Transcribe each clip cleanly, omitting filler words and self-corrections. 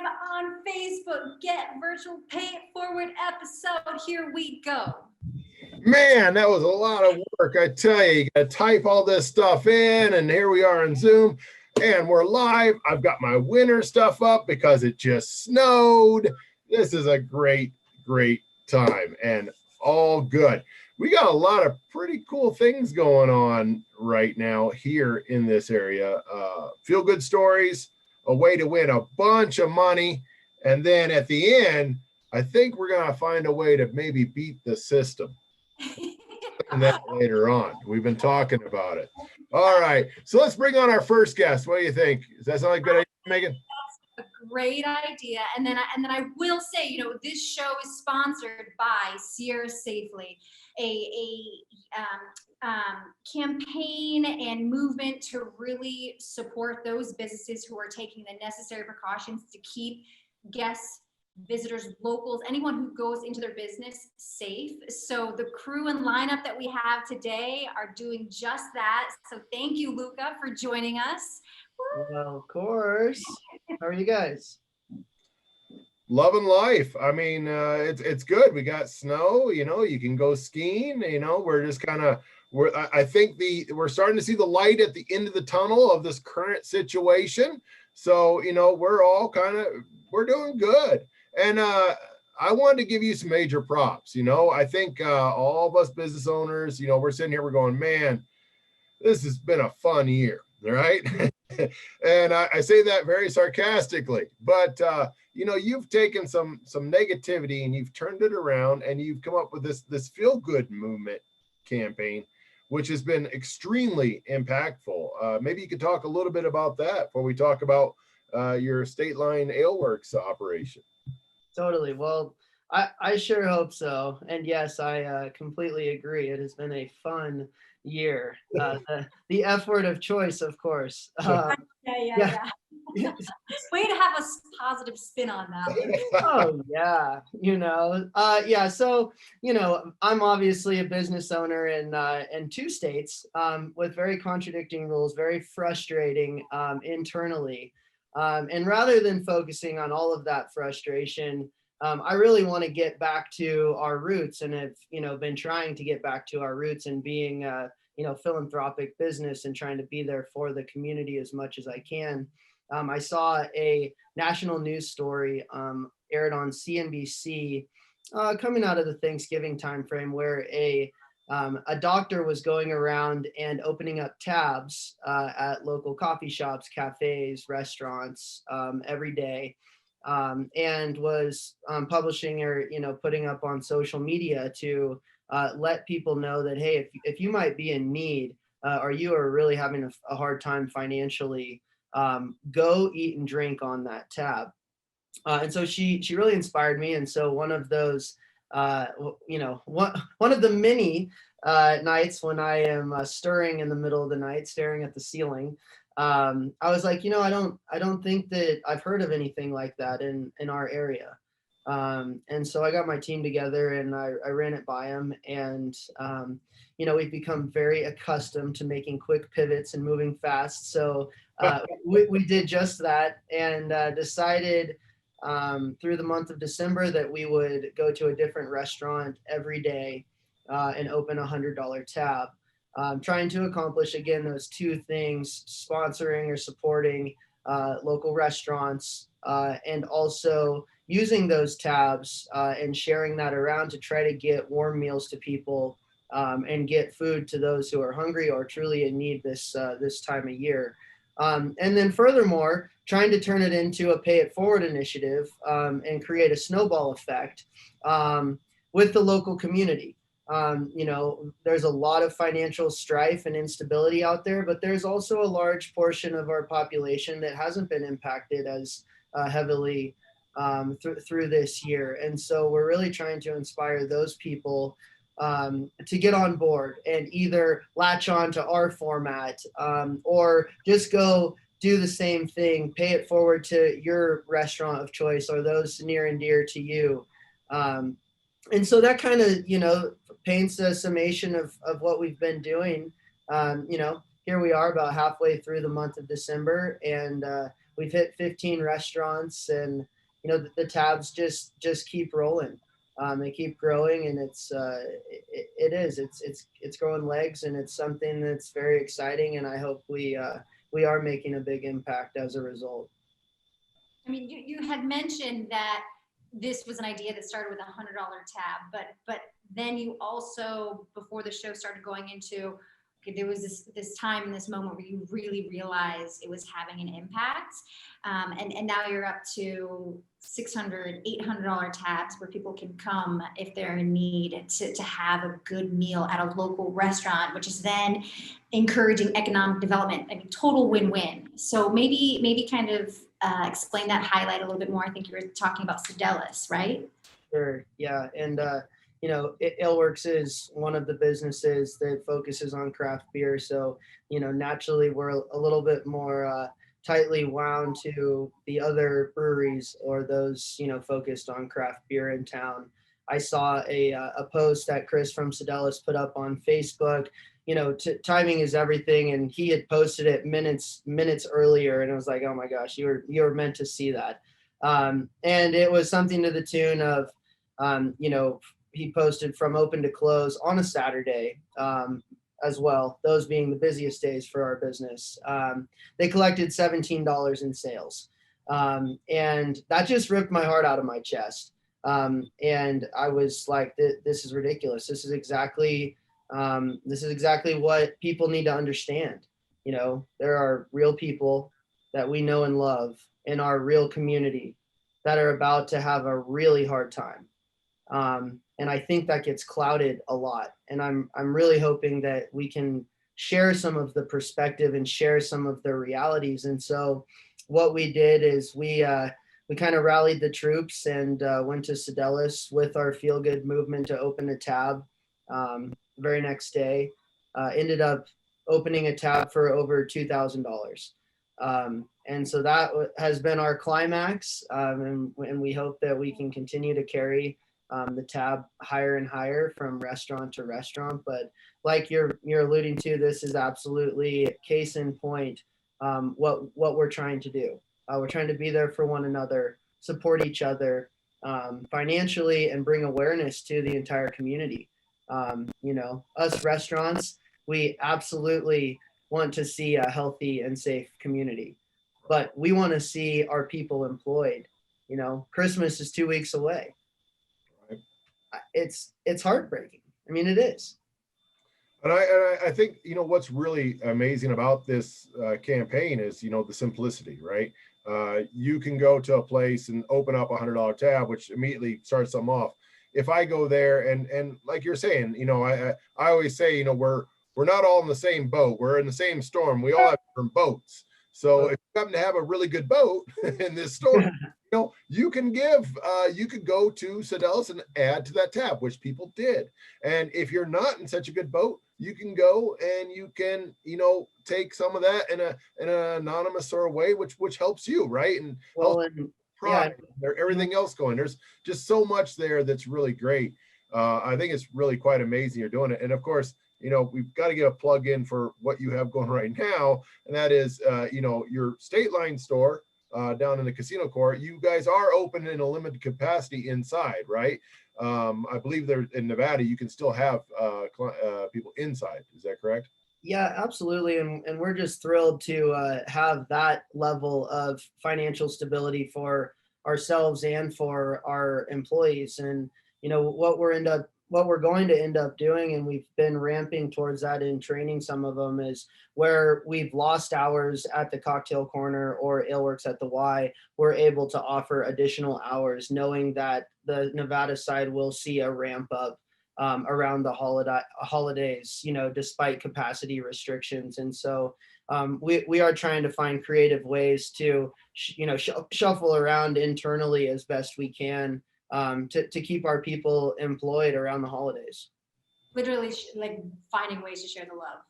on Facebook. Get Virtual Pay It Forward episode. Here we go. Man, that was a lot of work. I tell you, you got to type all this stuff in, and here we are in Zoom, and we're live. I've got my winter stuff up because it just snowed. This is a great time, and all good. We got a lot of pretty cool things going on right now here in this area. Feel good stories, a way to win a bunch of money, and then at the end, I think we're going to find a way to maybe beat the system. And that later on. We've been talking about it. All right. So let's bring on our first guest. What do you think? Does that sound like a good idea, Megan? That's a great idea. And then I will say, this show is sponsored by Sierra Safely, a campaign and movement to really support those businesses who are taking the necessary precautions to keep guests, visitors, locals, anyone who goes into their business safe. So the crew and lineup that we have today are doing just that. So thank you, Luca, for joining us. Well, of course. How are you guys? Loving life. I mean, it's good. We got snow, you can go skiing, we're just I think we're starting to see the light at the end of the tunnel of this current situation. So, we're doing good. And I wanted to give you some major props. I think all of us business owners, we're sitting here, we're going, man, this has been a fun year, right? And I say that very sarcastically, but you've taken some negativity and you've turned it around, and you've come up with this feel good movement campaign, which has been extremely impactful. Maybe you could talk a little bit about that before we talk about your State Line Ale Works operation. Totally. Well, I sure hope so. And yes, I completely agree. It has been a fun year. The F word of choice, of course. Yeah. Way to have a positive spin on that. Oh, yeah. Yeah. So, I'm obviously a business owner in two states with very contradicting rules, very frustrating internally. And rather than focusing on all of that frustration, I really want to get back to our roots, and have, been trying to get back to our roots and being, philanthropic business and trying to be there for the community as much as I can. I saw a national news story aired on CNBC coming out of the Thanksgiving timeframe, where a doctor was going around and opening up tabs at local coffee shops, cafes, restaurants every day, and was publishing or putting up on social media to let people know that, hey, if you might be in need or you are really having a hard time financially, go eat and drink on that tab. And so she really inspired me. And so one of those one of the many nights when I am stirring in the middle of the night, staring at the ceiling, I was like, I don't think that I've heard of anything like that in our area. And so I got my team together and I ran it by them, and we've become very accustomed to making quick pivots and moving fast. So we did just that, and decided through the month of December that we would go to a different restaurant every day and open a $100 tab, trying to accomplish, again, those two things: sponsoring or supporting local restaurants, and also using those tabs and sharing that around to try to get warm meals to people and get food to those who are hungry or truly in need this time of year. And then furthermore, trying to turn it into a pay it forward initiative and create a snowball effect with the local community. There's a lot of financial strife and instability out there, but there's also a large portion of our population that hasn't been impacted as heavily through this year. And so we're really trying to inspire those people to get on board and either latch on to our format or just go do the same thing, pay it forward to your restaurant of choice or those near and dear to you. And so that kind of, paints a summation of what we've been doing. Here we are about halfway through the month of December, and we've hit 15 restaurants, and the tabs just keep rolling. They keep growing, and it's growing legs, and it's something that's very exciting. And I hope we are making a big impact as a result. I mean, you had mentioned that this was an idea that started with $100 tab, but then you also, before the show started going into, okay, there was this time in this moment where you really realized it was having an impact, and now you're up to $600, $800 tabs where people can come if they're in need to have a good meal at a local restaurant, which is then encouraging economic development. I mean, total win-win. So maybe kind of explain that, highlight a little bit more. I think you were talking about Fidelis, right? Sure. Yeah. And, Aleworks is one of the businesses that focuses on craft beer. So, naturally we're a little bit more tightly wound to the other breweries or those, focused on craft beer in town. I saw a post that Chris from Fidelis put up on Facebook. Timing is everything, and he had posted it minutes earlier, and I was like, oh my gosh, you were meant to see that. And it was something to the tune of, he posted from open to close on a Saturday, as well, those being the busiest days for our business. They collected $17 in sales, and that just ripped my heart out of my chest. And I was like, this is ridiculous. This is exactly what people need to understand. There are real people that we know and love in our real community that are about to have a really hard time. And I think that gets clouded a lot. And I'm really hoping that we can share some of the perspective and share some of the realities. And so what we did is we kind of rallied the troops and went to Fidelis with our Feel Good movement to open a tab. Very next day, ended up opening a tab for over $2,000. And so that has been our climax. And we hope that we can continue to carry the tab higher and higher from restaurant to restaurant. But like you're alluding to, this is absolutely case in point, what we're trying to do. We're trying to be there for one another, support each other financially, and bring awareness to the entire community. Us restaurants, we absolutely want to see a healthy and safe community, but we want to see our people employed. Christmas is 2 weeks away. Right. It's heartbreaking. I mean, it is. And I think, what's really amazing about this campaign is, the simplicity, right? You can go to a place and open up $100 tab, which immediately starts them off. If I go there and like you're saying, I always say, we're not all in the same boat. We're in the same storm. We all have different boats. So if you happen to have a really good boat in this storm, you can you could go to Fidelis and add to that tab, which people did. And if you're not in such a good boat, you can go and you can, take some of that in an anonymous sort of way, which helps you, right? And pride, everything else going. There's just so much there that's really great. I think it's really quite amazing you're doing it. And of course, we've got to get a plug in for what you have going right now, and that is, your State Line store down in the casino court. You guys are open in a limited capacity inside, right? I believe there in Nevada, you can still have people inside. Is that correct? Yeah, absolutely. And we're just thrilled to have that level of financial stability for ourselves and for our employees. And, what we're going to end up doing, and we've been ramping towards that in training some of them, is where we've lost hours at the Cocktail Corner or Aleworks at the Y, we're able to offer additional hours, knowing that the Nevada side will see a ramp up around the holidays, despite capacity restrictions. And so we are trying to find creative ways to, shuffle around internally as best we can to keep our people employed around the holidays. Literally, like finding ways to share the love,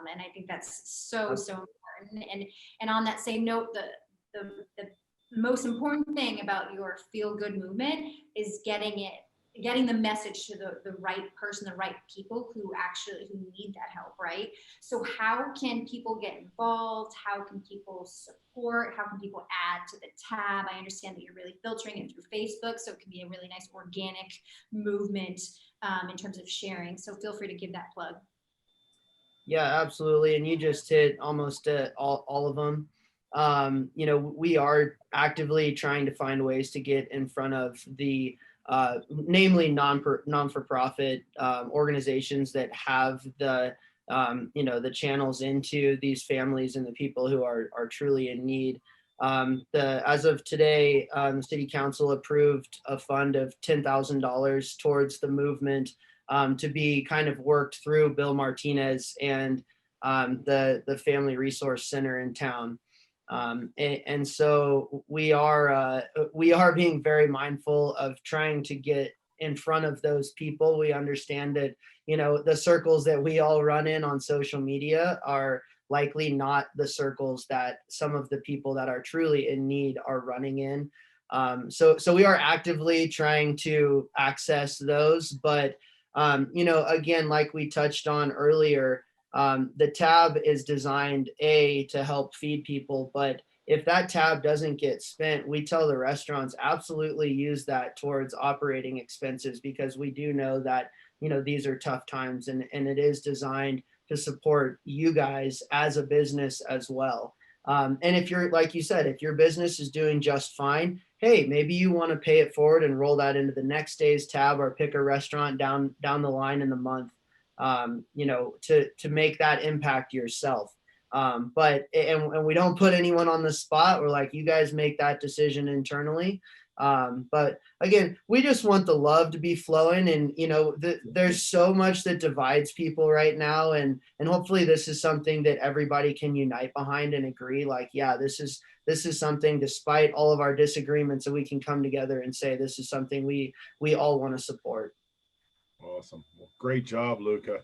and I think that's so important. And on that same note, the most important thing about your feel good movement is getting it getting the message to the right person, the right people who need that help, right? So how can people get involved? How can people support? How can people add to the tab? I understand that you're really filtering it through Facebook, so it can be a really nice organic movement in terms of sharing. So feel free to give that plug. Yeah, absolutely. And you just hit almost all of them. You know, we are actively trying to find ways to get in front of the namely non-for-profit organizations that have the you know, the channels into these families and the people who are truly in need. As of today, the city council approved a fund of $10,000 towards the movement, to be kind of worked through Bill Martinez and the Family Resource Center in town. And so we are being very mindful of trying to get in front of those people. We understand that, you know, the circles that we all run in on social media are likely not the circles that some of the people that are truly in need are running in. So we are actively trying to access those, but you know, again, like we touched on earlier, the tab is designed to help feed people, but if that tab doesn't get spent, we tell the restaurants absolutely use that towards operating expenses, because we do know that, you know, these are tough times, and it is designed to support you guys as a business as well. And if you're, like you said, if your business is doing just fine, hey, maybe you want to pay it forward and roll that into the next day's tab, or pick a restaurant down the line in the month, you know, to make that impact yourself. But we don't put anyone on the spot. We're like, you guys make that decision internally. But again, we just want the love to be flowing, and you know, there's so much that divides people right now, and hopefully this is something that everybody can unite behind and agree, like, yeah, this is something, despite all of our disagreements, that we can come together and say this is something we all want to support. Awesome. Well, great job, Luca.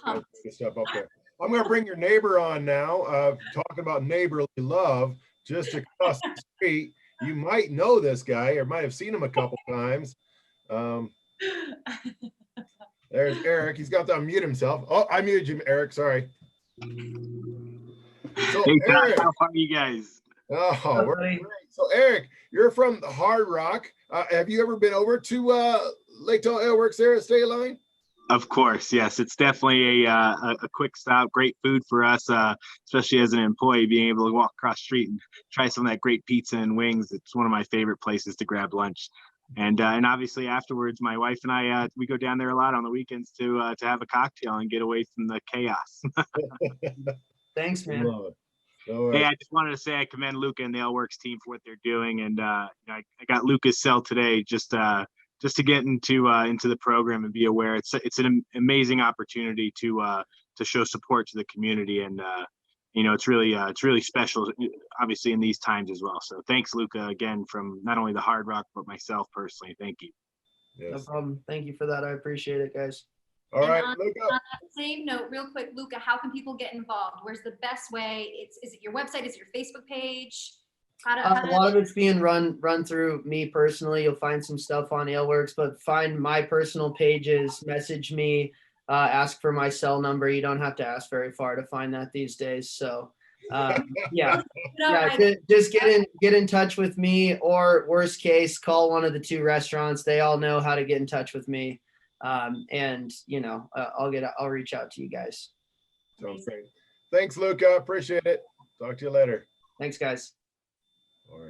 Pumped. Step up there. I'm going to bring your neighbor on now. Talking about neighborly love, just across the street. You might know this guy, or might have seen him a couple times. There's Eric. He's got to unmute himself. Oh, I muted you, Eric. Sorry. So, hey, Eric, how are you guys? Oh, we're great. So, Eric, you're from the Hard Rock. Have you ever been over to Lake Tahoe Ale Works there at State Line? Of course, yes. It's definitely a quick stop. Great food for us, especially as an employee, being able to walk across the street and try some of that great pizza and wings. It's one of my favorite places to grab lunch. And obviously afterwards, my wife and I, we go down there a lot on the weekends to have a cocktail and get away from the chaos. Thanks, man. Love it. All right. Hey, I just wanted to say I commend Luca and the Ale Works team for what they're doing. And I got Luca's cell today just to get into the program and be aware. It's an amazing opportunity to show support to the community, and you know, it's really special, obviously, in these times as well. So thanks, Luca, again, from not only the Hard Rock but myself personally. Thank you. Yes. No problem. Thank you for that. I appreciate it, guys. All right, on, Luca. on that same note, real quick, Luca, how can people get involved? Where's the best way? Is it your website? Is it your Facebook page? A lot of it's being run through me personally. You'll find some stuff on AleWorks, but find my personal pages, message me, ask for my cell number. You don't have to ask very far to find that these days. So yeah, just get in touch with me, or worst case, call one of the two restaurants. They all know how to get in touch with me. And you know, I'll reach out to you guys. Sounds great. Thanks, Luca. Appreciate it. Talk to you later. Thanks, guys.